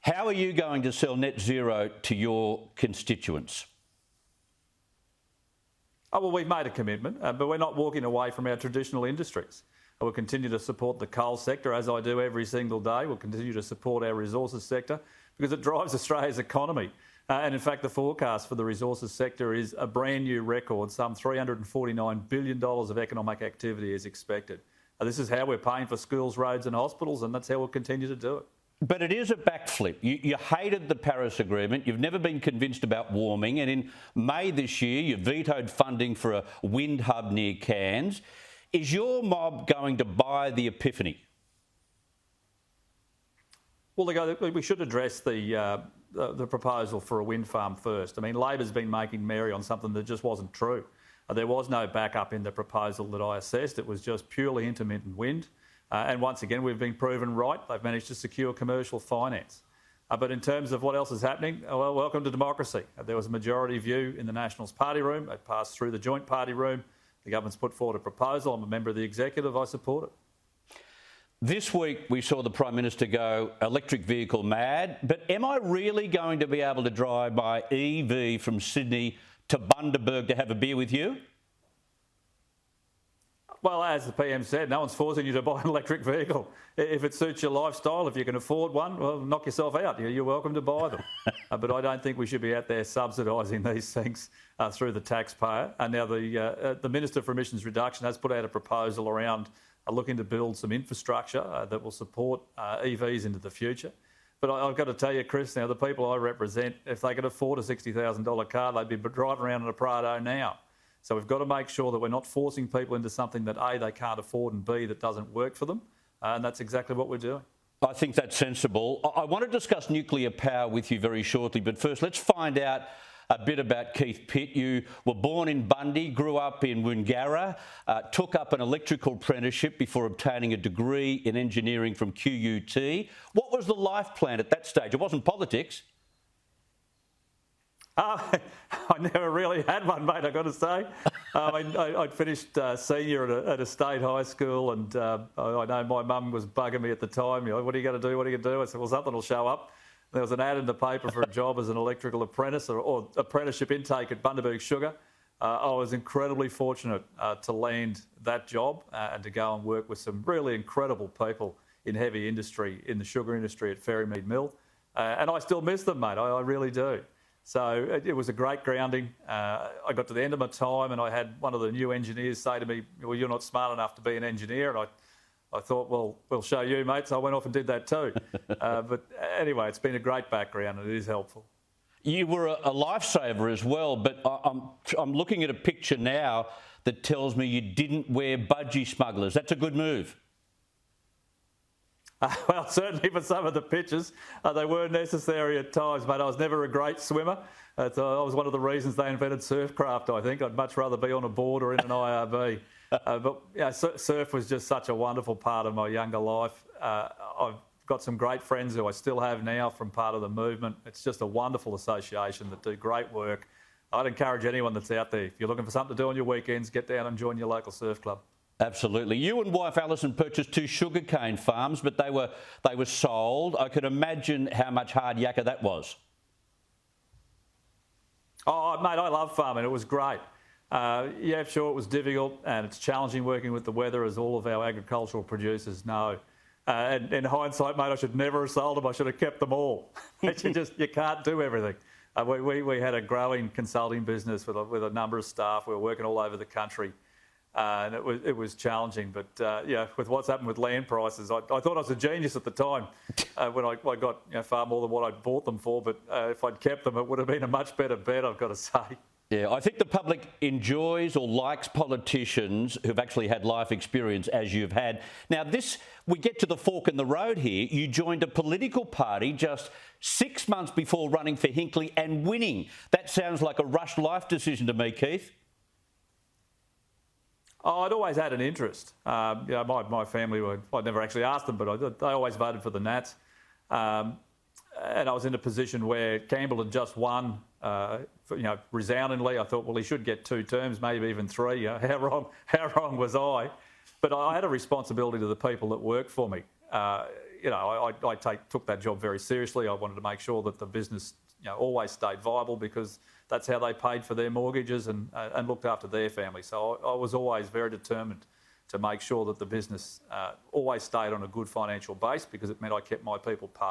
How are you going to sell net zero to your constituents? Oh, well, we've made a commitment, but we're not walking away from our traditional industries. We'll continue to support the coal sector, as I do every single day. We'll continue to support our resources sector because it drives Australia's economy. And in fact, the forecast for the resources sector is a brand new record. Some $349 billion of economic activity is expected. This is how we're paying for schools, roads and hospitals, and that's how we'll continue to do it. But it is a backflip. You hated the Paris Agreement. You've never been convinced about warming. And in May this year, you vetoed funding for a wind hub near Cairns. Is your mob going to buy the epiphany? Well, we should address the proposal for a wind farm first. I mean, Labor's been making merry on something that just wasn't true. There was no backup in the proposal that I assessed. It was just purely intermittent wind. And once again, we've been proven right. They've managed to secure commercial finance. But in terms of what else is happening, well, welcome to democracy. There was a majority view in the Nationals party room. It passed through the joint party room. The government's put forward a proposal. I'm a member of the executive. I support it. This week, we saw the Prime Minister go electric vehicle mad. But am I really going to be able to drive my EV from Sydney to Bundaberg to have a beer with you? Well, as the PM said, no one's forcing you to buy an electric vehicle. If it suits your lifestyle, if you can afford one, well, knock yourself out. You're welcome to buy them. But I don't think we should be out there subsidising these things through the taxpayer. And now the Minister for Emissions Reduction has put out a proposal around looking to build some infrastructure that will support EVs into the future. But I've got to tell you, Chris, now the people I represent, if they could afford a $60,000 car, they'd be driving around in a Prado now. So we've got to make sure that we're not forcing people into something that A, they can't afford, and B, that doesn't work for them. And that's exactly what we're doing. I think that's sensible. I want to discuss nuclear power with you very shortly, but first let's find out a bit about Keith Pitt. You were born in Bundy, grew up in Woongarra, took up an electrical apprenticeship before obtaining a degree in engineering from QUT. What was the life plan at that stage? It wasn't politics. I never really had one, mate, I've got to say. I'd finished senior at a state high school, and I know my mum was bugging me at the time. What are you going to do? What are you going to do? I said, well, something will show up. There was an ad in the paper for a job as an electrical apprentice or apprenticeship intake at Bundaberg Sugar. I was incredibly fortunate to land that job and to go and work with some really incredible people in heavy industry, in the sugar industry at Fairymead Mill. And I still miss them, mate. I really do. So it was a great grounding. I got to the end of my time and I had one of the new engineers say to me, well, you're not smart enough to be an engineer. And I thought, well, we'll show you, mate. So I went off and did that too. But anyway, it's been a great background and it is helpful. You were a lifesaver as well, but I'm looking at a picture now that tells me you didn't wear budgie smugglers. That's a good move. Well, certainly for some of the pictures, they were necessary at times, mate. I was never a great swimmer. That was one of the reasons they invented surfcraft, I think. I'd much rather be on a board or in an IRB. But yeah, surf was just such a wonderful part of my younger life. I've got some great friends who I still have now from part of the movement. It's just a wonderful association that do great work. I'd encourage anyone that's out there, if you're looking for something to do on your weekends, get down and join your local surf club. Absolutely. You and wife Alison purchased 2 sugarcane farms, but they were sold. I can imagine how much hard yakka that was. Oh, mate, I love farming. It was great. Yeah, sure, it was difficult and it's challenging working with the weather, as all of our agricultural producers know. And in hindsight, mate, I should never have sold them. I should have kept them all. You can't do everything. We had a growing consulting business with a number of staff. We were working all over the country. And it was challenging, but yeah, with what's happened with land prices, I thought I was a genius at the time when I got far more than what I'd bought them for. But if I'd kept them, it would have been a much better bet, I've got to say. Yeah, I think the public enjoys or likes politicians who've actually had life experience as you've had. Now, we get to the fork in the road here. You joined a political party just 6 months before running for Hinckley and winning. That sounds like a rushed life decision to me, Keith. Oh, I'd always had an interest. My family, I'd never actually asked them, but they always voted for the Nats. And I was in a position where Campbell had just won, resoundingly. I thought, well, he should get 2 terms, maybe even 3. How wrong was I? But I had a responsibility to the people that worked for me. you know, I took that job very seriously. I wanted to make sure that the business, you know, always stayed viable, because that's how they paid for their mortgages and looked after their family. So I was always very determined to make sure that the business always stayed on a good financial base, because it meant I kept my people paid.